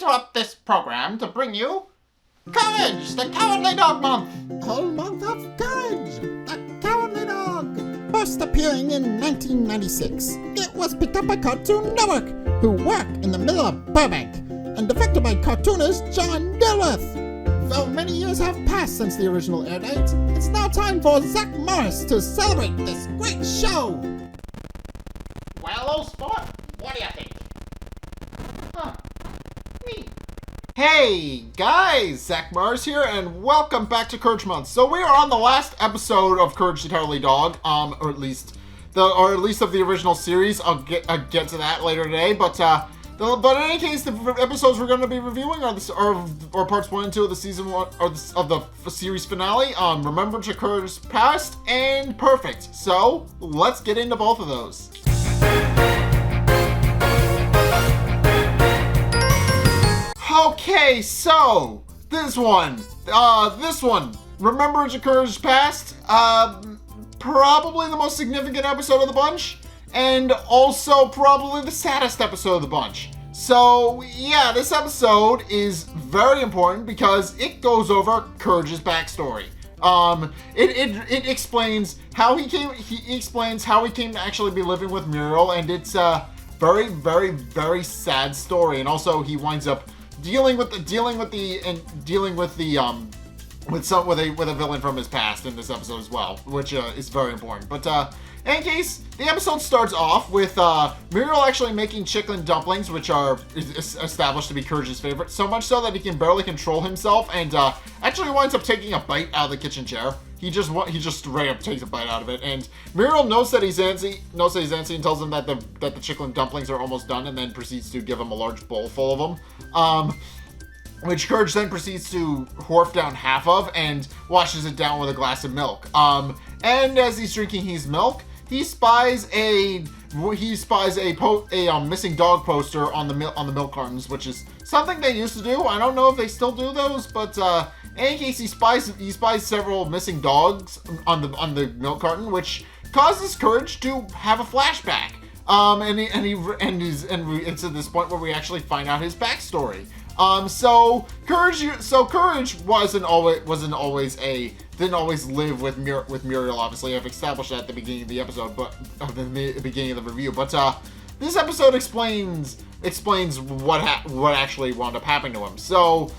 interrupt this program to bring you Courage, the Cowardly Dog Month. Whole month of Courage, the Cowardly Dog. First appearing in 1996, it was picked up by Cartoon Network, who work in the middle of Burbank, and directed by cartoonist John Dilworth. Though many years have passed since the original air date, it's now time for Zack to celebrate this great show. Well, old sport, what do you think? Neat. Hey guys, Zack here, and welcome back to Courage Month. So we are on the last episode of Courage the Cowardly Dog, or at least of the original series. I'll get to that later today, but in any case, the episodes we're going to be reviewing are parts 1 and 2 of the season 1 of the series finale. Remembrance, Courage Past, and Perfect. So let's get into both of those. Okay, so this one, Remembrance, Courage Past, probably the most significant episode of the bunch, and also probably the saddest episode of the bunch. So yeah, this episode is very important because it goes over Courage's backstory. It explains how he came to actually be living with Muriel, and it's a very, very, very sad story. And also he winds up dealing with a villain from his past in this episode as well, which is very important. But in any case, the episode starts off with Muriel actually making chicken dumplings, which is established to be Courage's favorite, so much so that he can barely control himself, and actually winds up taking a bite out of the kitchen chair. He just straight up takes a bite out of it, and Muriel knows that he's antsy, and tells him that the chicken dumplings are almost done, and then proceeds to give him a large bowl full of them. Which Courage then proceeds to horf down half of and washes it down with a glass of milk. And as he's drinking his milk, he spies a missing dog poster on the milk cartons, which is something they used to do. I don't know if they still do those, but in any case, he spies several missing dogs on the milk carton, which causes Courage to have a flashback. And it's at this point where we actually find out his backstory. So Courage didn't always live with Muriel. Obviously, I've established that at the beginning of the episode, but the beginning of the review. But this episode explains what actually wound up happening to him. So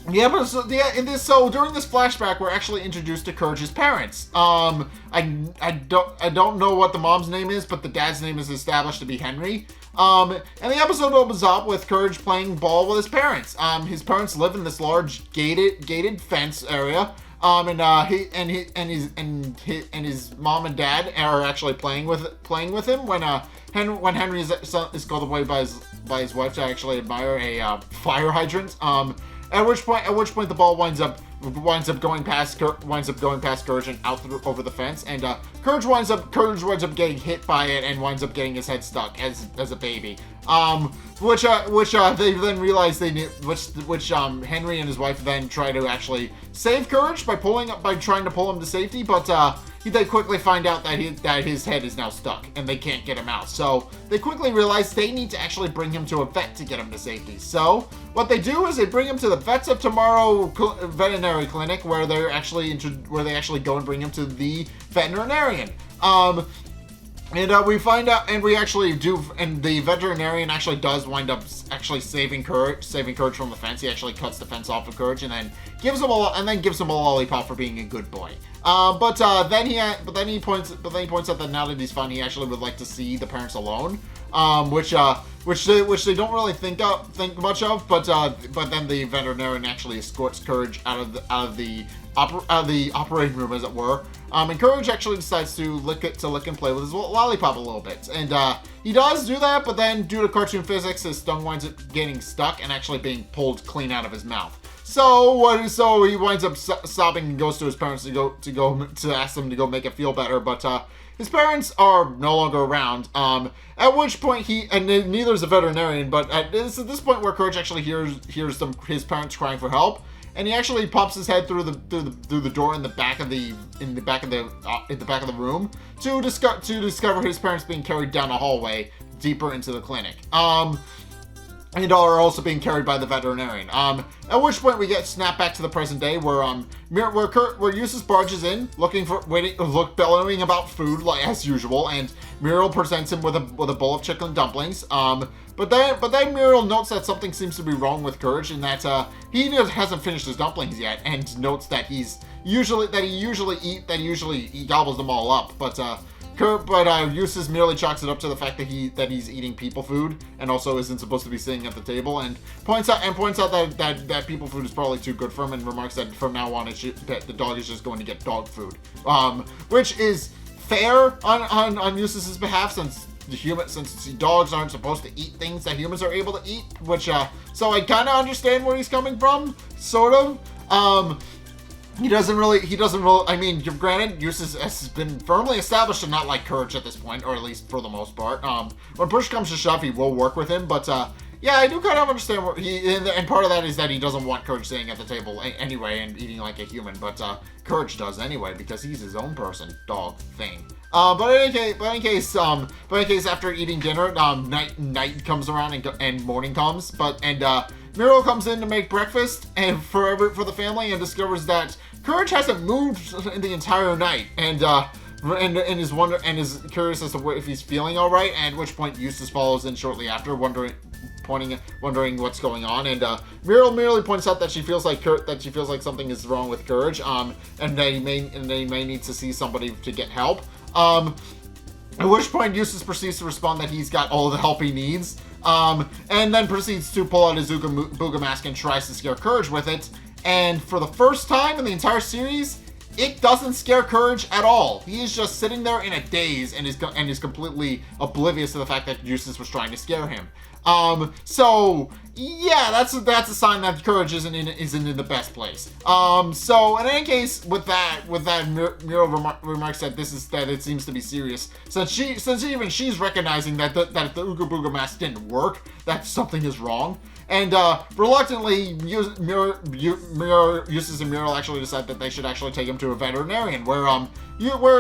during this flashback, we're actually introduced to Courage's parents. I don't know what the mom's name is, but the dad's name is established to be Henry. And the episode opens up with Courage playing ball with his parents. His parents live in this large gated fence area. And his mom and dad are actually playing with him when Henry is called away by his wife to actually admire a fire hydrant. At which point the ball winds up going past Courage and out over the fence, and Courage winds up getting hit by it and winds up getting his head stuck as a baby. Which they then realize Henry and his wife then try to actually save Courage by trying to pull him to safety, but they quickly find out that his head is now stuck and they can't get him out. So they quickly realize they need to actually bring him to a vet to get him to safety. So what they do is they bring him to the Vets of Tomorrow veterinary clinic, where they actually go and bring him to the veterinarian. We find out, and the veterinarian actually does wind up actually saving Courage from the fence. He actually cuts the fence off of Courage and then gives him a lollipop for being a good boy. But then he points out that now that he's fine, he actually would like to see the parents alone. Which they don't really think much of, but then the veterinarian actually escorts Courage out of the operating room, as it were. And Courage actually decides to lick and play with his lollipop a little bit, and he does do that. But then, due to cartoon physics, his tongue winds up getting stuck and actually being pulled clean out of his mouth. So he winds up sobbing and goes to his parents to ask them to go make it feel better, but his parents are no longer around. At which point neither is a veterinarian, but this point where Courage actually hears his parents crying for help, and he actually pops his head through the door in the back of the room to discover his parents being carried down a hallway deeper into the clinic. and are also being carried by the veterinarian. At which point we get snapped back to the present day, where Eustace barges in, bellowing about food like as usual, and Muriel presents him with a bowl of chicken dumplings. But then Muriel notes that something seems to be wrong with Courage, and that he hasn't finished his dumplings yet, and notes that he usually gobbles them all up, but Eustace merely chalks it up to the fact that he's eating people food and also isn't supposed to be sitting at the table, and points out that people food is probably too good for him, and remarks that from now on that the dog is just going to get dog food, which is fair on Eustace's behalf, since dogs aren't supposed to eat things that humans are able to eat, which so I kind of understand where he's coming from, sort of. He doesn't really, I mean, granted, Eustace has been firmly established to not like Courage at this point, or at least for the most part. When push comes to shove, he will work with him, but, yeah, I do kind of understand where and part of that is that he doesn't want Courage sitting at the table anyway and eating like a human, but, Courage does anyway, because he's his own person, dog, thing. But in any case, after eating dinner, night comes around and morning comes, Muriel comes in to make breakfast and for the family, and discovers that Courage hasn't moved in the entire night, and is curious as to if he's feeling all right. At which point Eustace follows in shortly after, wondering what's going on, and Muriel merely points out that she feels like something is wrong with Courage, and that he may need to see somebody to get help. At which point Eustace proceeds to respond that he's got all the help he needs. And then proceeds to pull out his Ooga Booga mask and tries to scare Courage with it. And for the first time in the entire series, it doesn't scare Courage at all. He is just sitting there in a daze and is completely oblivious to the fact that Eustace was trying to scare him. So yeah, that's a sign that Courage isn't in the best place. So in any case, with that, Muriel remarks that it seems to be serious, since even she's recognizing that the Ooga Booga mask didn't work, that something is wrong. And reluctantly, Eustace and Muriel actually decide that they should actually take him to a veterinarian, where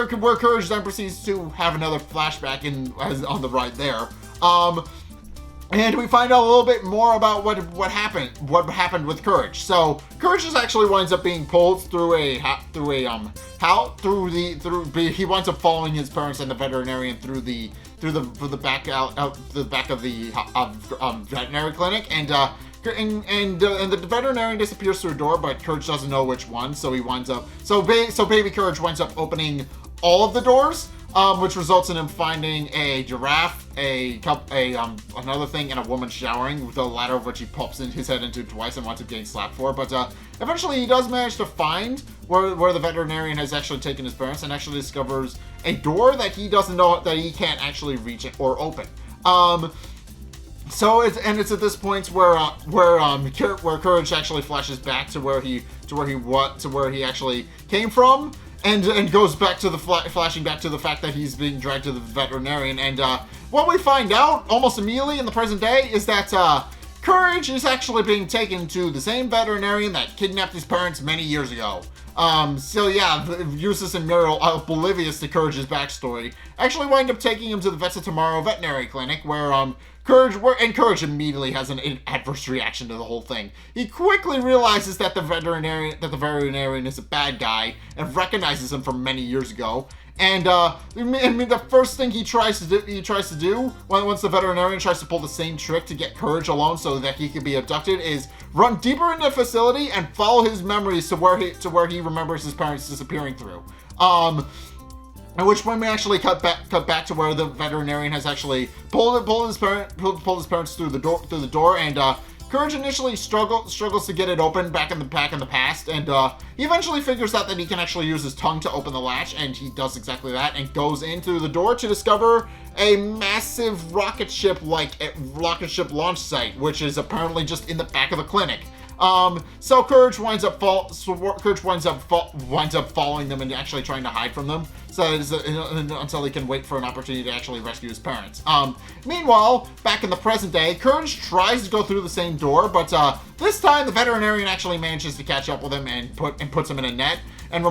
Courage then proceeds to have another flashback on the ride there. And we find out a little bit more about what happened with Courage. So Courage just actually winds up being pulled he winds up following his parents and the veterinarian through the back of the veterinary clinic, and the veterinarian disappears through a door, but Courage doesn't know which one, so baby Courage winds up opening all of the doors, which results in him finding a giraffe, another thing, and a woman showering, the latter of which he pops his head into twice and winds up getting slapped for. But eventually he does manage to find where the veterinarian has actually taken his parents, and actually discovers a door that he doesn't know that he can't actually reach it or open. So it's at this point where Courage actually flashes back to where he actually came from. And goes back to flashing back to the fact that he's being dragged to the veterinarian. And what we find out almost immediately in the present day is that Courage is actually being taken to the same veterinarian that kidnapped his parents many years ago. So yeah, Eustace and Muriel, oblivious to Courage's backstory, actually wind up taking him to the Vets of Tomorrow veterinary clinic, where Courage immediately has an adverse reaction to the whole thing. He quickly realizes that the veterinarian is a bad guy and recognizes him from many years ago. And the first thing he tries to do once the veterinarian tries to pull the same trick to get Courage alone so that he can be abducted, is run deeper into the facility and follow his memories to where he remembers his parents disappearing through. At which point we actually cut back to where the veterinarian has actually pulled his parents through the door, and Courage initially struggles to get it open back in the past, and he eventually figures out that he can actually use his tongue to open the latch, and he does exactly that, and goes in through the door to discover a massive rocket ship launch site, which is apparently just in the back of the clinic. So Courage winds up following them and actually trying to hide from them, until he can wait for an opportunity to actually rescue his parents. Meanwhile, back in the present day, Courage tries to go through the same door, but this time the veterinarian actually manages to catch up with him and puts him in a net, and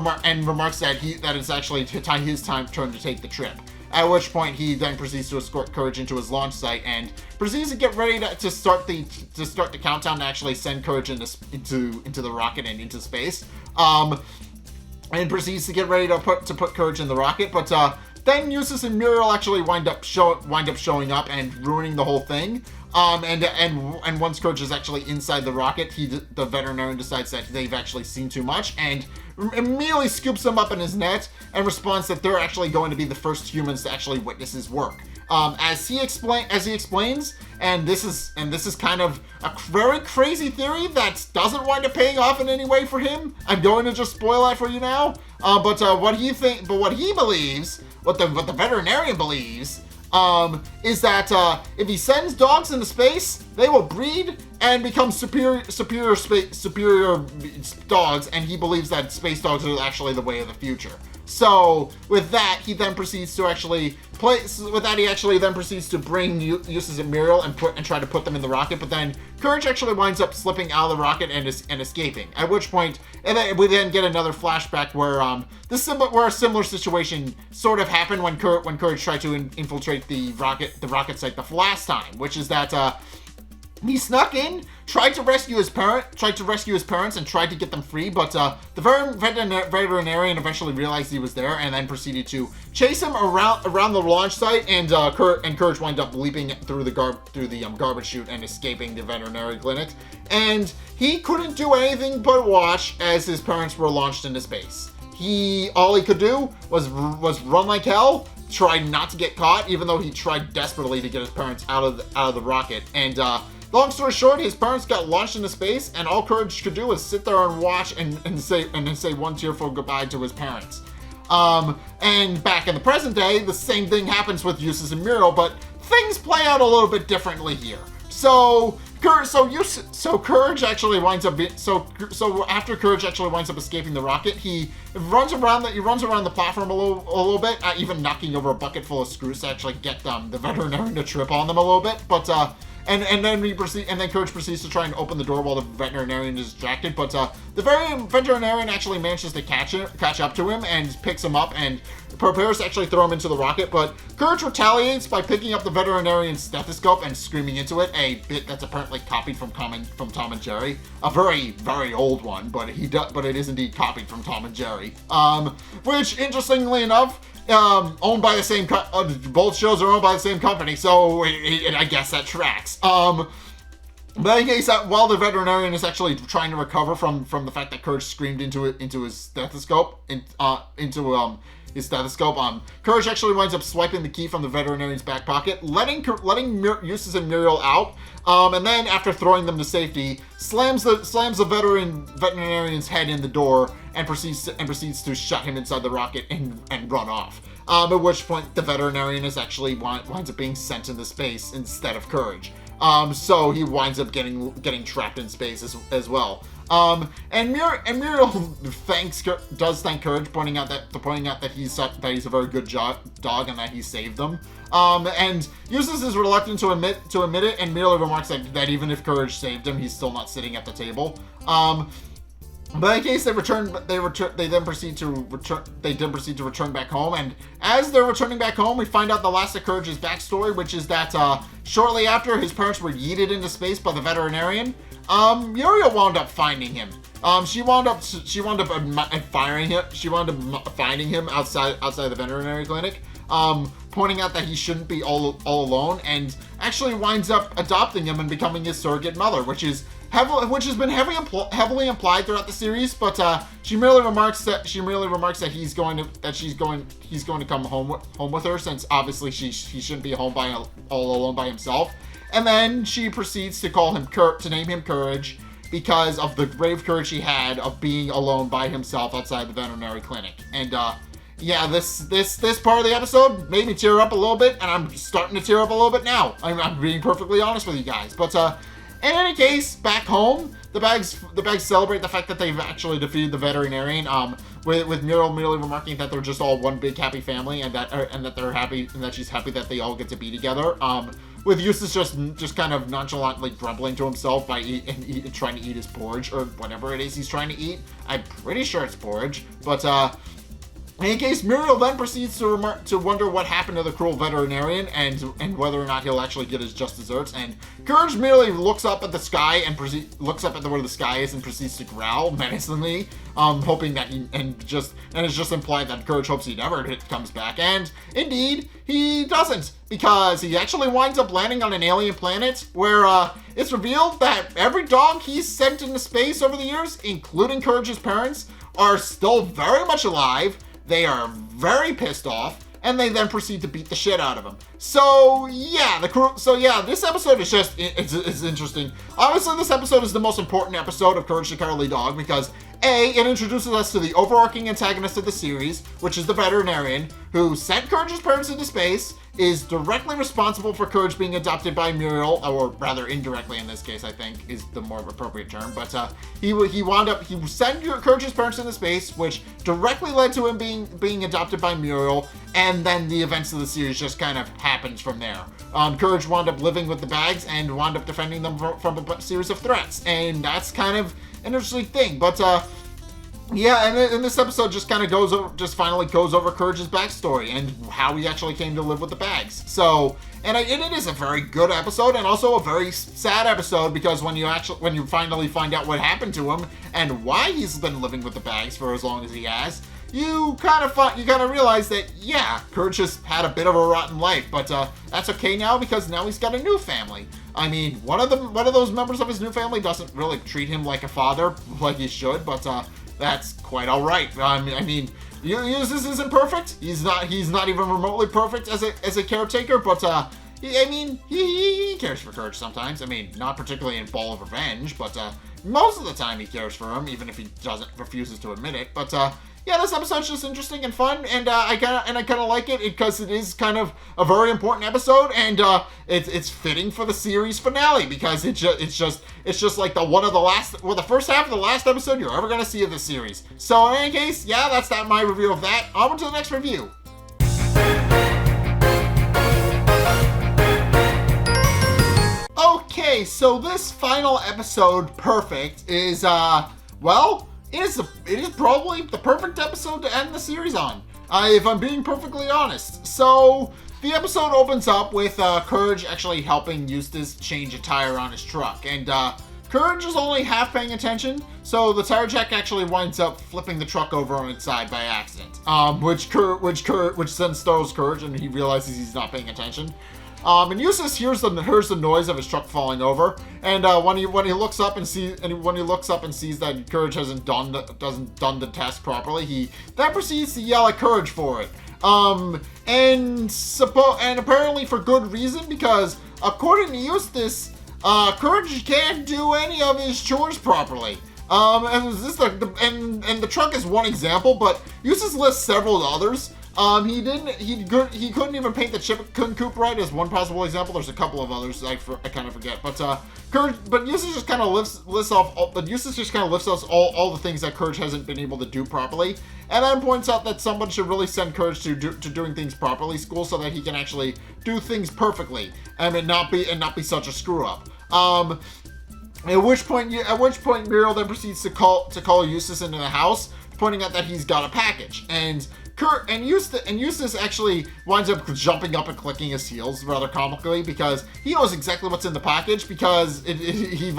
remarks that it's actually his turn to take the trip. At which point he then proceeds to escort Courage into his launch site and proceeds to get ready to start the countdown to actually send Courage into the rocket and into space. And proceeds to get ready to put Courage in the rocket, but then Eustace and Muriel actually wind up showing up and ruining the whole thing. And once Courage is actually inside the rocket, the veterinarian decides that they've actually seen too much and immediately scoops them up in his net and responds that they're actually going to be the first humans to actually witness his work. As he explains, and this is kind of a very crazy theory that doesn't wind up paying off in any way for him. I'm going to just spoil that for you now. But what he believes, what the veterinarian believes, is that if he sends dogs into space, they will breed and become superior dogs, and he believes that space dogs are actually the way of the future. So with that, he then proceeds to actually bring Eustace and Muriel and try to put them in the rocket. But then Courage actually winds up slipping out of the rocket and escaping. At which point, we then get another flashback where a similar situation sort of happened when Courage tried to infiltrate the rocket site the last time, which is that he snuck in, tried to rescue his parents, and tried to get them free. But the veterinarian eventually realized he was there, and then proceeded to chase him around the launch site. And Courage wound up leaping through the garbage chute and escaping the veterinary clinic. And he couldn't do anything but watch as his parents were launched into space. All he could do was run like hell, try not to get caught, even though he tried desperately to get his parents out of the rocket. And long story short, his parents got launched into space, and all Courage could do was sit there and watch and say one tearful goodbye to his parents. And back in the present day, the same thing happens with Eustace and Muriel, but things play out a little bit differently here. So Courage actually winds up after Courage actually winds up escaping the rocket, he runs around the platform a little bit, even knocking over a bucket full of screws to actually get the veterinarian to trip on them a little bit. But and then Courage proceeds to try and open the door while the veterinarian is distracted. But the veterinarian actually manages to catch up to him and picks him up and prepares to actually throw him into the rocket. But Courage retaliates by picking up the veterinarian's stethoscope and screaming into it, a bit that's apparently copied from Tom and Jerry, a very, very old one, but it is indeed copied from Tom and Jerry. Which, interestingly enough, owned by the same both shows are owned by the same company, so I guess that tracks. But in case that while the veterinarian is actually trying to recover from the fact that Courage screamed into his stethoscope, Courage actually winds up swiping the key from the veterinarian's back pocket, letting Eustace and Muriel out, and then after throwing them to safety, slams the veterinarian's head in the door and proceeds to shut him inside the rocket and run off. At which point the veterinarian is actually winds up being sent into space instead of Courage. So he winds up getting trapped in space as well. And Muriel does thank Courage, pointing out that he's a very good dog and that he saved them. And Eustace is reluctant to admit it, and Muriel remarks that even if Courage saved him, he's still not sitting at the table. But in case they then proceed to return back home, and as they're returning back home, we find out the last of Courage's backstory, which is that shortly after his parents were yeeted into space by the veterinarian, Muriel wound up finding him. She wound up firing him. She wound up finding him outside the veterinary clinic, pointing out that he shouldn't be all alone, and actually winds up adopting him and becoming his surrogate mother, which has been heavily implied throughout the series. But she merely remarks that he's going to come home with her, since obviously he shouldn't be home all alone by himself. And then she proceeds to name him Courage, because of the brave courage he had of being alone by himself outside the veterinary clinic. And yeah, this part of the episode made me tear up a little bit, and I'm starting to tear up a little bit now. I'm being perfectly honest with you guys. But in any case, back home, the bags celebrate the fact that they've actually defeated the veterinarian. With Muriel merely remarking that they're just all one big happy family, and that they're happy, and that she's happy that they all get to be together. With Eustace just kind of nonchalantly grumbling to himself by trying to eat his porridge, or whatever it is he's trying to eat. I'm pretty sure it's porridge, but In case, Muriel then proceeds to wonder what happened to the cruel veterinarian and whether or not he'll actually get his just desserts. And Courage merely looks up at the sky and looks up at where the sky is and proceeds to growl menacingly, hoping that it's just implied that Courage hopes he never comes back. And indeed, he doesn't, because he actually winds up landing on an alien planet where it's revealed that every dog he's sent into space over the years, including Courage's parents, are still very much alive. They are very pissed off, and they then proceed to beat the shit out of him. So yeah, this episode is just it's interesting. Obviously, this episode is the most important episode of Courage the Cowardly Dog because A, it introduces us to the overarching antagonist of the series, which is the veterinarian, who sent Courage's parents into space, is directly responsible for Courage being adopted by Muriel, or rather indirectly in this case, I think, is the more appropriate term. But he sent Courage's parents into space, which directly led to him being adopted by Muriel, and then the events of the series just kind of happens from there. Courage wound up living with the Bags and wound up defending them from a series of threats, and that's kind of an interesting thing. But yeah, and this episode just kind of finally goes over Courage's backstory and how he actually came to live with the Bags. So, and it is a very good episode and also a very sad episode because when you finally find out what happened to him and why he's been living with the Bags for as long as he has, you kind of realize that yeah, Courage has had a bit of a rotten life, but that's okay now because now he's got a new family. I mean, one of those members of his new family doesn't really treat him like a father like he should, but that's quite all right. I mean, Eustace isn't perfect. He's not even remotely perfect as a caretaker, but he cares for Courage sometimes. I mean, not particularly in Ball of Revenge, but most of the time he cares for him, even if he refuses to admit it. But yeah, this episode's just interesting and fun, and I kind of like it because it is kind of a very important episode, and it's fitting for the series finale because it's just like the first half of the last episode you're ever gonna see of the series. So in any case, yeah, that's my review of that. On to the next review. Okay, so this final episode, Perfect, is it is probably the perfect episode to end the series on, if I'm being perfectly honest. So, the episode opens up with Courage actually helping Eustace change a tire on his truck, and Courage is only half paying attention, so the tire jack actually winds up flipping the truck over on its side by accident, which then startles Courage, and he realizes he's not paying attention. And Eustace hears the noise of his truck falling over, and when he looks up and sees that Courage hasn't done the test properly, he then proceeds to yell at Courage for it. And apparently for good reason, because according to Eustace, Courage can't do any of his chores properly. And the truck is one example, but Eustace lists several others. He couldn't even paint the chicken coop right as one possible example. There's a couple of others I kind of forget, but Eustace just kind of lists off all the things that Courage hasn't been able to do properly, and then points out that someone should really send Courage to doing things properly school so that he can actually do things perfectly and not be such a screw up. At which point Muriel then proceeds to call Eustace into the house, pointing out that he's got a package, and Eustace actually winds up jumping up and clicking his heels rather comically because he knows exactly what's in the package because he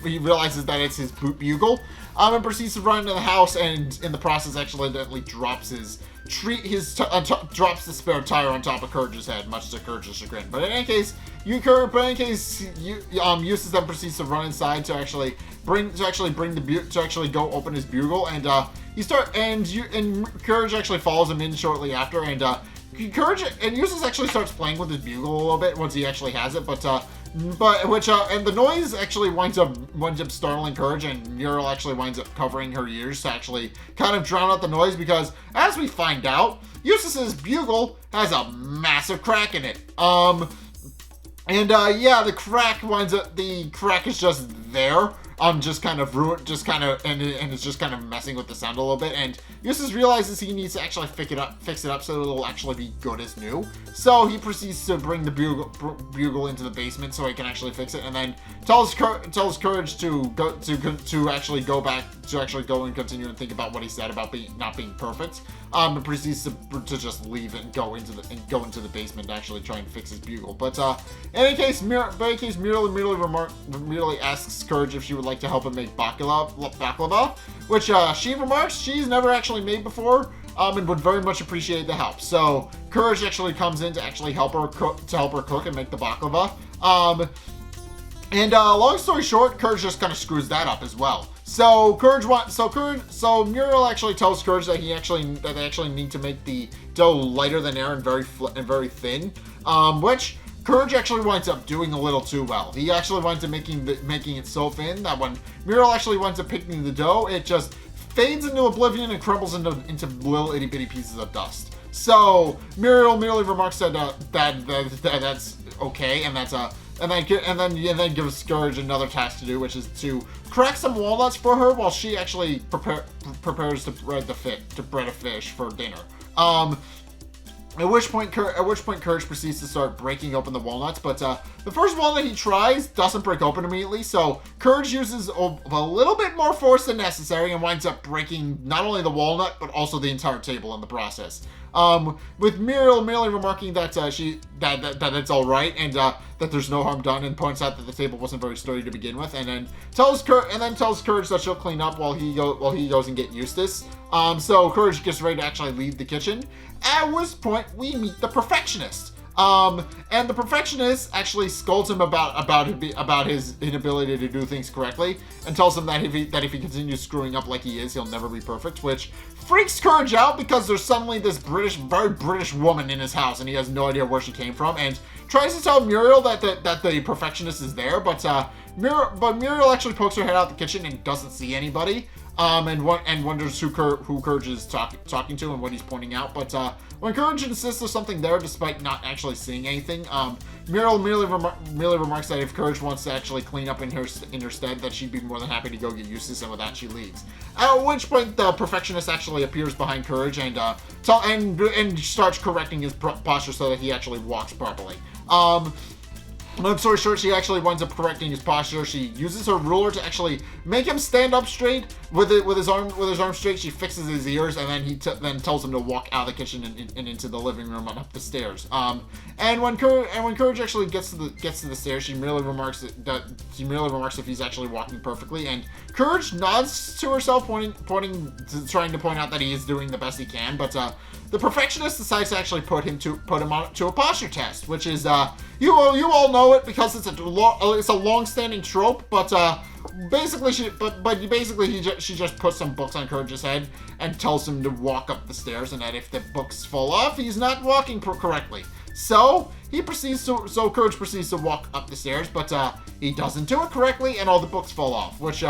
realizes that it's his bugle, and proceeds to run into the house, and in the process accidentally drops drops the spare tire on top of Courage's head, much to Courage's chagrin. But in any case, Eustace then proceeds to run inside to actually go open his bugle, and Courage actually follows him in shortly after, and Eustace actually starts playing with his bugle a little bit once he actually has it, and the noise actually winds up startling Courage, and Muriel actually winds up covering her ears to actually kind of drown out the noise because, as we find out, Eustace's bugle has a massive crack in it. The crack is just there. just kind of and it's just kind of messing with the sound a little bit. And Eustace realizes he needs to actually fix it up so it'll actually be good as new. So he proceeds to bring the bugle into the basement so he can actually fix it, and then tells Courage to actually go and continue and think about what he said about not being perfect. And proceeds to just leave and go into the basement to actually try and fix his bugle. But in any case, merely asks Courage if she would like to help him make baklava, which she remarks she's never actually made before, and would very much appreciate the help. So Courage actually comes in to actually help her cook and make the baklava. And long story short, Courage just kind of screws that up as well. So Muriel actually tells Courage that they actually need to make the dough lighter than air and very thin, which Courage actually winds up doing a little too well. He actually winds up making it so thin that when Muriel actually winds up picking the dough, it just fades into oblivion and crumbles into little itty bitty pieces of dust. So Muriel merely remarks that that's okay, and then gives Courage another task to do, which is to crack some walnuts for her while she actually prepares to bread a fish for dinner. At which point Courage proceeds to start breaking open the walnuts, but the first walnut he tries doesn't break open immediately, so Courage uses a little bit more force than necessary and winds up breaking not only the walnut, but also the entire table in the process. With Muriel merely remarking that that it's all right and that there's no harm done, and points out that the table wasn't very sturdy to begin with, and then tells Courage that she'll clean up while he goes and get Eustace. So Courage gets ready to actually leave the kitchen. At which point we meet the perfectionist. And the perfectionist actually scolds him about his inability to do things correctly, and tells him that if he continues screwing up like he is, he'll never be perfect, which freaks Courage out because there's suddenly this very British woman in his house, and he has no idea where she came from, and tries to tell Muriel that the perfectionist is there, but Muriel actually pokes her head out the kitchen and doesn't see anybody. And wonders who Courage is talking to and what he's pointing out. But when Courage insists there's something there despite not actually seeing anything, Muriel merely remarks that if Courage wants to actually clean up in her stead, that she'd be more than happy to go get Eustace, and with that she leaves. At which point the perfectionist actually appears behind Courage and starts correcting his posture so that he actually walks properly. Long story short, she actually winds up correcting his posture. She uses her ruler to actually make him stand up straight with his arm straight. She fixes his ears, and then then tells him to walk out of the kitchen and into the living room and up the stairs. And when Courage actually gets to the stairs, she merely remarks if he's actually walking perfectly, and Courage nods to herself, trying to point out that he is doing the best he can. But the perfectionist decides to actually put him on to a posture test, which is you all know it because it's a long-standing trope, but basically she just puts some books on Courage's head and tells him to walk up the stairs, and that if the books fall off, he's not walking correctly. So Courage proceeds to walk up the stairs, but he doesn't do it correctly, and all the books fall off, which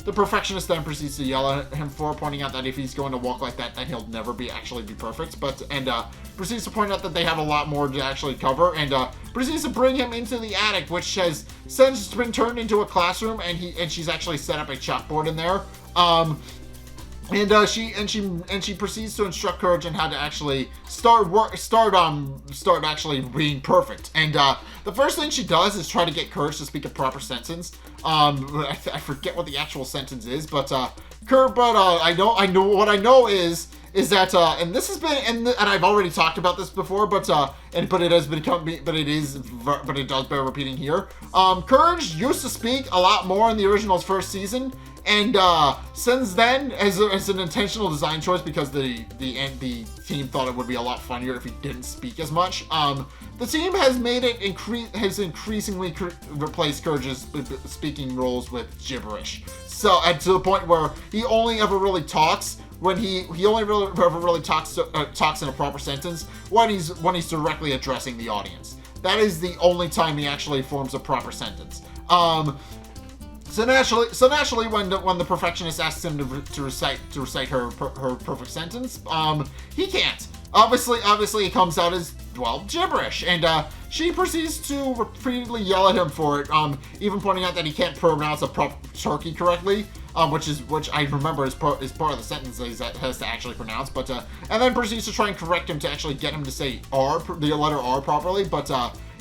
the perfectionist then proceeds to yell at him for, pointing out that if he's going to walk like that, then he'll never actually be perfect. And proceeds to point out that they have a lot more to actually cover, and proceeds to bring him into the attic, which has since been turned into a classroom, and she's actually set up a chalkboard in there. And she proceeds to instruct Courage on how to actually start actually being perfect. And the first thing she does is try to get Courage to speak a proper sentence. I forget what the actual sentence is, but I know what I know is that and this has been and I've already talked about this before, but it does bear repeating here. Courage used to speak a lot more in the original's first season. And since then, as an intentional design choice, because the team thought it would be a lot funnier if he didn't speak as much, the team has increasingly replaced Courage's speaking roles with gibberish. So, and to the point where he only ever really talks when he only really talks in a proper sentence when he's directly addressing the audience. That is the only time he actually forms a proper sentence. So naturally, when the perfectionist asks him to recite her perfect sentence, he can't. Obviously, it comes out as well, gibberish. And she proceeds to repeatedly yell at him for it, even pointing out that he can't pronounce a turkey correctly, which I remember is part of the sentence that he has to actually pronounce. But and then proceeds to try and correct him to actually get him to say the letter R properly, but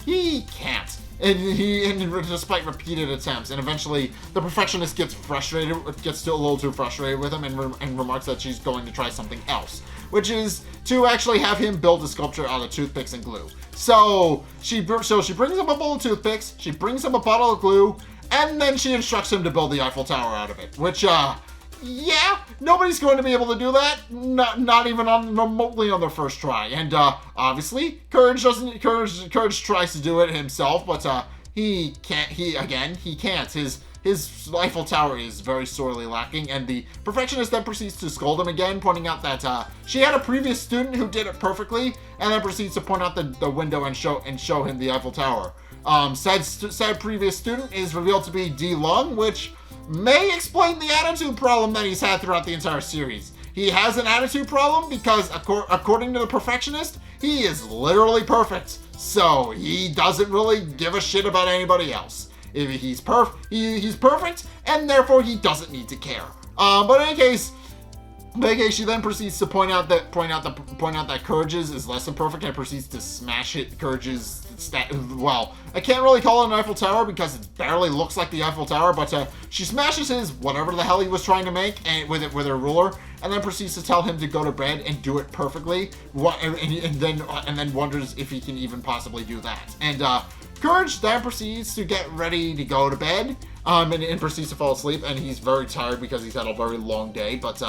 he can't. And despite repeated attempts, and eventually the perfectionist gets a little too frustrated with him, and remarks that she's going to try something else, which is to actually have him build a sculpture out of toothpicks and glue. So she brings him a bowl of toothpicks, she brings him a bottle of glue, and then she instructs him to build the Eiffel Tower out of it, which yeah, nobody's going to be able to do that, not even remotely on their first try. And obviously, Courage tries to do it himself, but he can't. He can't. His Eiffel Tower is very sorely lacking, and the perfectionist then proceeds to scold him again, pointing out that she had a previous student who did it perfectly, and then proceeds to point out the window and show him the Eiffel Tower. Said previous student is revealed to be D. Lung, which may explain the attitude problem that he's had throughout the entire series. He has an attitude problem because, according to the perfectionist, he is literally perfect. So he doesn't really give a shit about anybody else. If he's perfect, and therefore he doesn't need to care. But in any case, she then proceeds to point out that Courage's is less than perfect, and proceeds to smash Courage's well, I can't really call it an Eiffel Tower because it barely looks like the Eiffel Tower, but she smashes his whatever the hell he was trying to make and with her ruler, and then proceeds to tell him to go to bed and do it perfectly, and then wonders if he can even possibly do that. And Courage then proceeds to get ready to go to bed, and proceeds to fall asleep, and he's very tired because he's had a very long day. But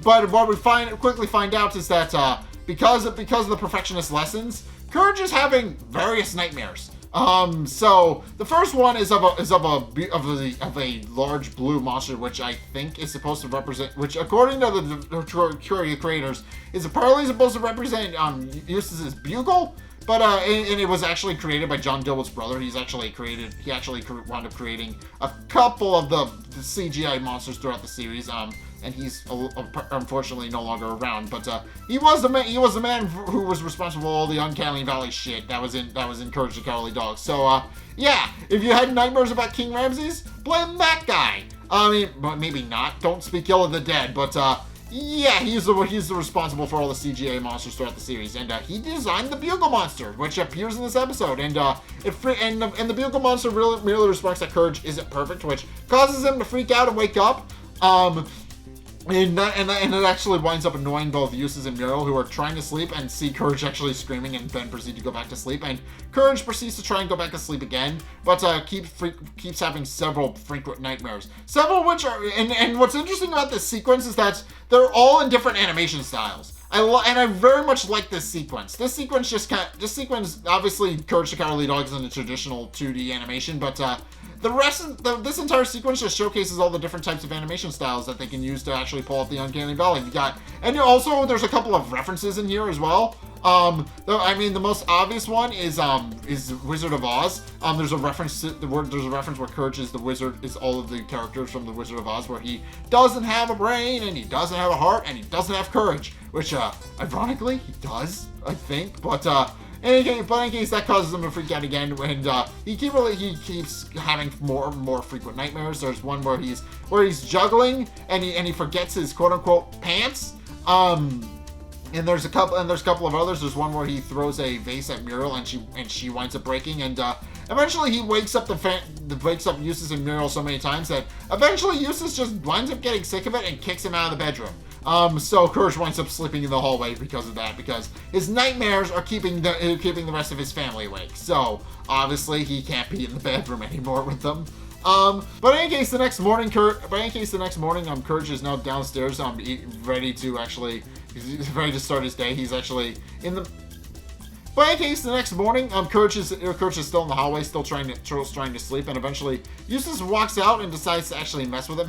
what we quickly find out is that because of the perfectionist lessons, Courage is having various nightmares. So the first one is of a large blue monster, which I think is supposed to represent, which according to the creators, is apparently supposed to represent Eustace's bugle. But and it was actually created by John Dilworth's brother. He actually wound up creating a couple of the CGI monsters throughout the series. And he's unfortunately no longer around. But he was the man who was responsible for all the Uncanny Valley shit that was in Courage the Cowardly Dog. So yeah, if you had nightmares about King Ramses, blame that guy. I mean, but maybe not. Don't speak ill of the dead. But yeah, he's the responsible for all the CGI monsters throughout the series, and he designed the Bugle Monster, which appears in this episode. And the Bugle Monster merely remarks that Courage isn't perfect, which causes him to freak out and wake up. And it actually winds up annoying both Eustace and Muriel, who are trying to sleep and see Courage actually screaming, and then proceed to go back to sleep. And Courage proceeds to try and go back to sleep again, but keeps having several frequent nightmares. Several which are, and what's interesting about this sequence is that they're all in different animation styles. I very much like this sequence. This sequence, obviously, Courage the Cowardly Dog is in the traditional 2D animation, but the rest of this entire sequence just showcases all the different types of animation styles that they can use to actually pull off the Uncanny Valley. And also there's a couple of references in here as well. The most obvious one is Wizard of Oz. There's a reference where Courage is the wizard, is all of the characters from the Wizard of Oz, where he doesn't have a brain, and he doesn't have a heart, and he doesn't have courage, which ironically he does, I think. But in any case, that causes him to freak out again, and he keeps having more frequent nightmares. There's one where he's juggling, and he forgets his quote unquote pants. And there's a couple of others. There's one where he throws a vase at Muriel, and she winds up breaking, and eventually he wakes up Eustace and Muriel so many times that eventually Eustace just winds up getting sick of it and kicks him out of the bedroom. So Courage winds up sleeping in the hallway because of that, because his nightmares are keeping the rest of his family awake. So obviously he can't be in the bedroom anymore with them. But in any case, the next morning, Courage is now downstairs, ready to start his day. He's actually in the. But in any case, the next morning, Courage is still in the hallway, still trying to sleep, and eventually Eustace walks out and decides to actually mess with him,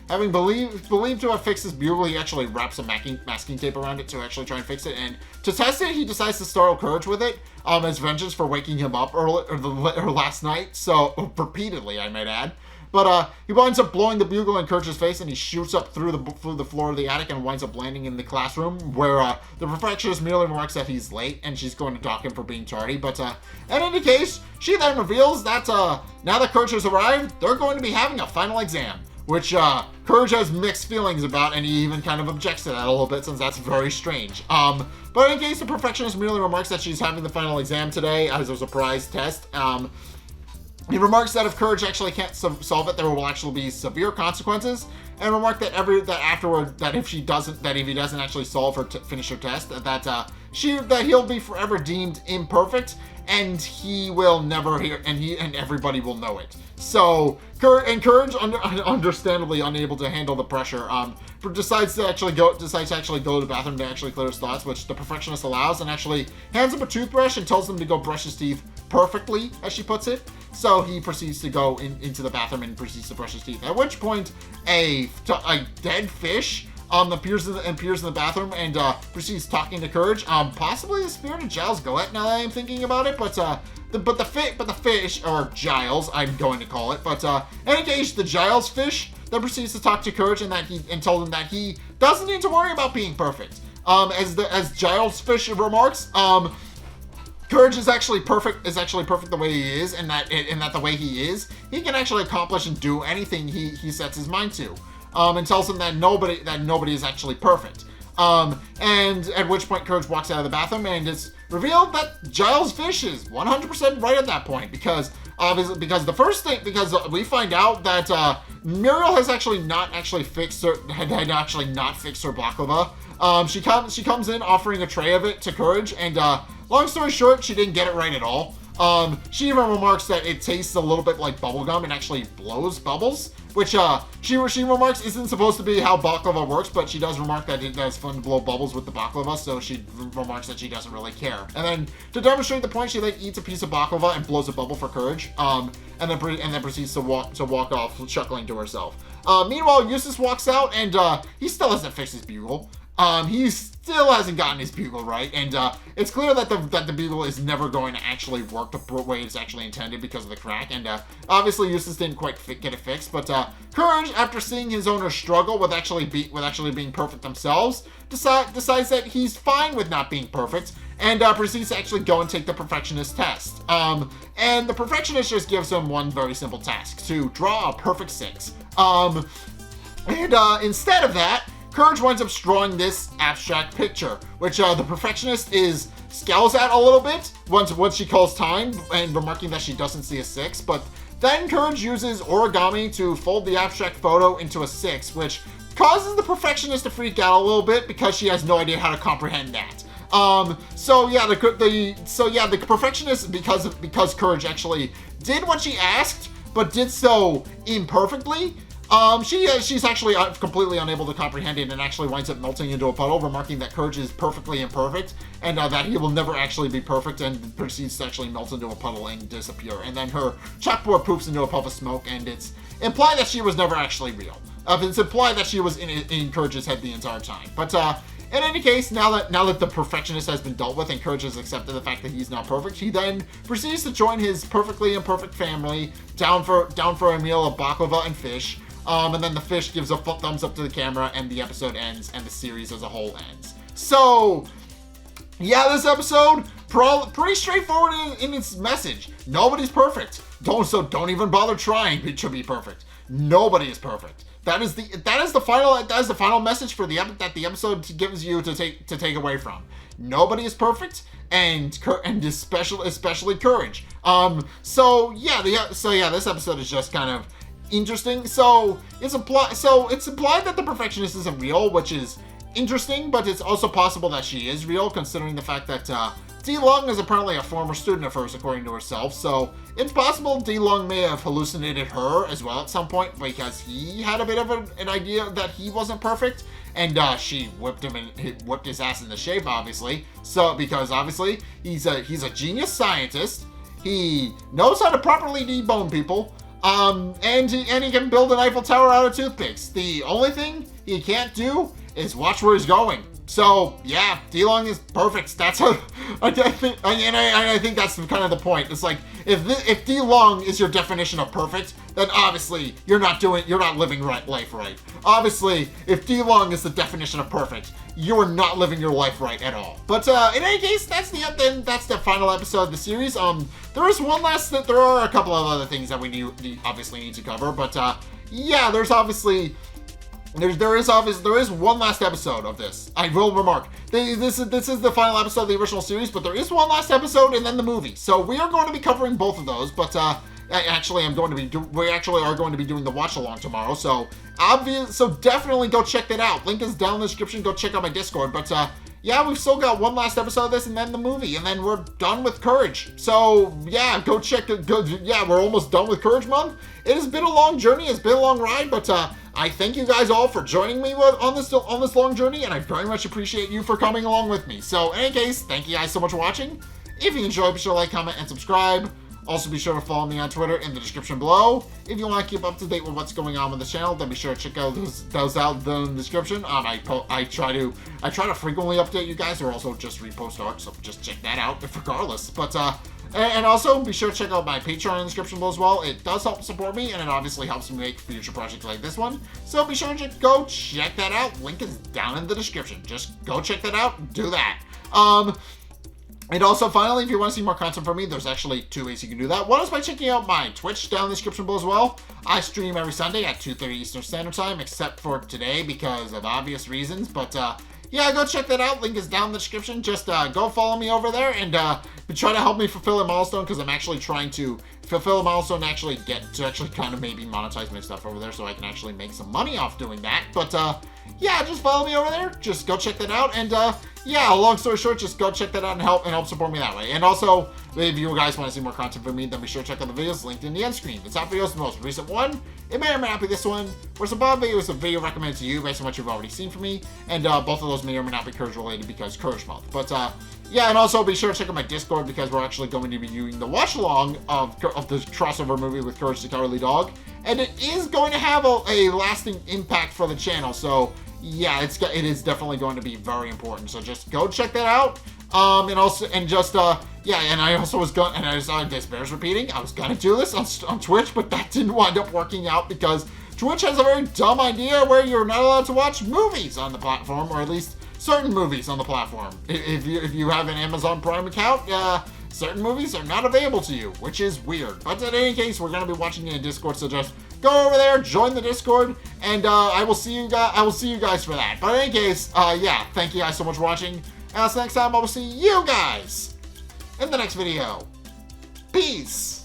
having believed to have fixed his bugle. He actually wraps some masking tape around it to actually try and fix it, and to test it, he decides to startle Courage with it, as vengeance for waking him up last night, so repeatedly, I might add. But he winds up blowing the bugle in Courage's face, and he shoots up through the floor of the attic and winds up landing in the classroom, where the perfectionist merely remarks that he's late, and she's going to dock him for being tardy. But in any case, she then reveals that now that Courage has arrived, they're going to be having a final exam, which Courage has mixed feelings about, and he even kind of objects to that a little bit, since that's very strange. But in case the perfectionist merely remarks that she's having the final exam today as a surprise test. He remarks that if Courage actually can't solve it, there will actually be severe consequences, and remark that if he doesn't actually solve her finish her test, that he'll be forever deemed imperfect, and he will never hear, and everybody will know it. So Courage, understandably unable to handle the pressure, decides to actually go to the bathroom to actually clear his thoughts, which the perfectionist allows, and actually hands him a toothbrush and tells him to go brush his teeth perfectly, as she puts it. So he proceeds to go into the bathroom and proceeds to brush his teeth. At which point, a dead fish appears in the bathroom and proceeds talking to Courage. Possibly the spirit of Giles Galette, now that I'm thinking about it. But the fish, or Giles, I'm going to call it. But in any case, the Giles fish then proceeds to talk to Courage and told him that he doesn't need to worry about being perfect. As Giles fish remarks, Courage is actually perfect the way he is, and that the way he is, he can actually accomplish and do anything he sets his mind to. And tells him that nobody is actually perfect. And at which point Courage walks out of the bathroom, and it's revealed that Giles Fish is 100% right at that point, because we find out that Muriel has actually not fixed her baklava. She comes in offering a tray of it to Courage, and long story short, she didn't get it right at all. She even remarks that it tastes a little bit like bubblegum and actually blows bubbles, which she remarks isn't supposed to be how baklava works, but she does remark that it's fun to blow bubbles with the baklava, so she remarks that she doesn't really care. And then to demonstrate the point, she eats a piece of baklava and blows a bubble for Courage, and then proceeds to walk off, chuckling to herself. Meanwhile, Eustace walks out, and he still hasn't fixed his bugle. He still hasn't gotten his bugle right, and it's clear that the bugle is never going to actually work the way it's actually intended because of the crack, and obviously Eustace didn't quite get it fixed. But Courage, after seeing his owners struggle with actually being perfect themselves, decides that he's fine with not being perfect, and proceeds to actually go and take the perfectionist test. And the perfectionist just gives him one very simple task: to draw a perfect 6. Instead of that, Courage winds up drawing this abstract picture, which the perfectionist scowls at a little bit once she calls time, and remarking that she doesn't see a 6. But then Courage uses origami to fold the abstract photo into a 6, which causes the perfectionist to freak out a little bit because she has no idea how to comprehend that. The perfectionist, because Courage actually did what she asked, but did so imperfectly. She's actually completely unable to comprehend it, and actually winds up melting into a puddle, remarking that Courage is perfectly imperfect, and that he will never actually be perfect, and proceeds to actually melt into a puddle and disappear. And then her chalkboard poops into a puff of smoke, and it's implied that she was never actually real. It's implied that she was in Courage's head the entire time. But in any case, now that the perfectionist has been dealt with and Courage has accepted the fact that he's not perfect, he then proceeds to join his perfectly imperfect family down for a meal of baklava and fish. And then the fish gives a thumbs up to the camera, and the episode ends, and the series as a whole ends. So, yeah, this episode, pretty straightforward in its message. Nobody's perfect. Don't even bother trying to be perfect. Nobody is perfect. That is the final message for that the episode gives you to take away from. Nobody is perfect, and especially Courage. This episode is just kind of interesting. So it's implied that the perfectionist isn't real, which is interesting, but it's also possible that she is real, considering the fact that D. Long is apparently a former student of hers, according to herself. So it's possible D. Long may have hallucinated her as well at some point, because he had a bit of an idea that he wasn't perfect, and she whipped his ass into shape, obviously. So because obviously he's a genius scientist, he knows how to properly debone people. And he can build an Eiffel Tower out of toothpicks. The only thing he can't do is watch where he's going. So yeah, D-Long is perfect. That's how I think that's kind of the point. It's like if D-Long is your definition of perfect, then obviously you're not living life right. Obviously, if D-Long is the definition of perfect, you're not living your life right at all. But in any case, that's the final episode of the series. There is one last. There are a couple of other things that we obviously need to cover, but yeah, there is one last episode of this. I will remark, this is the final episode of the original series, but there is one last episode and then the movie. So we are going to be covering both of those, but we actually are going to be doing the watch along tomorrow. So definitely go check that out. Link is down in the description. Go check out my Discord. But yeah, we've still got one last episode of this and then the movie, and then we're done with Courage. So yeah, we're almost done with Courage Month. It has been a long journey. It's been a long ride, but I thank you guys all for joining me on this long journey, and I very much appreciate you for coming along with me. So in any case, thank you guys so much for watching. If you enjoyed, be sure to like, comment, and subscribe. Also, be sure to follow me on Twitter in the description below. If you want to keep up to date with what's going on with the channel, then be sure to check out those out in the description. I try to frequently update you guys, or also just repost art, so just check that out regardless. But and also be sure to check out my Patreon in the description below as well. It does help support me, and it obviously helps me make future projects like this one. So be sure to go check that out. Link is down in the description. Just go check that out. Do that. And also, finally, if you want to see more content from me, there's actually 2 ways you can do that. One is by checking out my Twitch down in the description below as well. I stream every Sunday at 2:30 Eastern Standard Time, except for today because of obvious reasons. But yeah, go check that out. Link is down in the description. Just go follow me over there and try to help me fulfill a milestone, because I'm actually trying to fulfill a milestone to actually kind of maybe monetize my stuff over there, so I can actually make some money off doing that. But yeah, just follow me over there. Just go check that out. And yeah, long story short, just go check that out and help support me that way. And also, if you guys want to see more content from me, then be sure to check out the videos linked in the end screen. The top video is the most recent one. It may or may not be this one. Whereas the bottom video is a video recommended to you based on what you've already seen from me. And both of those may or may not be Courage related because Courage Month. But yeah, and also be sure to check out my Discord, because we're actually going to be doing the watch along of the crossover movie with Courage the Cowardly Dog. And it is going to have a lasting impact for the channel. So yeah, it is definitely going to be very important. So just go check that out. And I also was going, and I saw this bears repeating. I was gonna do this on Twitch, but that didn't wind up working out because Twitch has a very dumb idea where you're not allowed to watch movies on the platform, or at least certain movies on the platform. If you have an Amazon Prime account, certain movies are not available to you, which is weird. But in any case, we're gonna be watching it in Discord, so just go over there, join the Discord, and I will see you guys for that. But in any case, yeah, thank you guys so much for watching. And until next time, I will see you guys in the next video. Peace.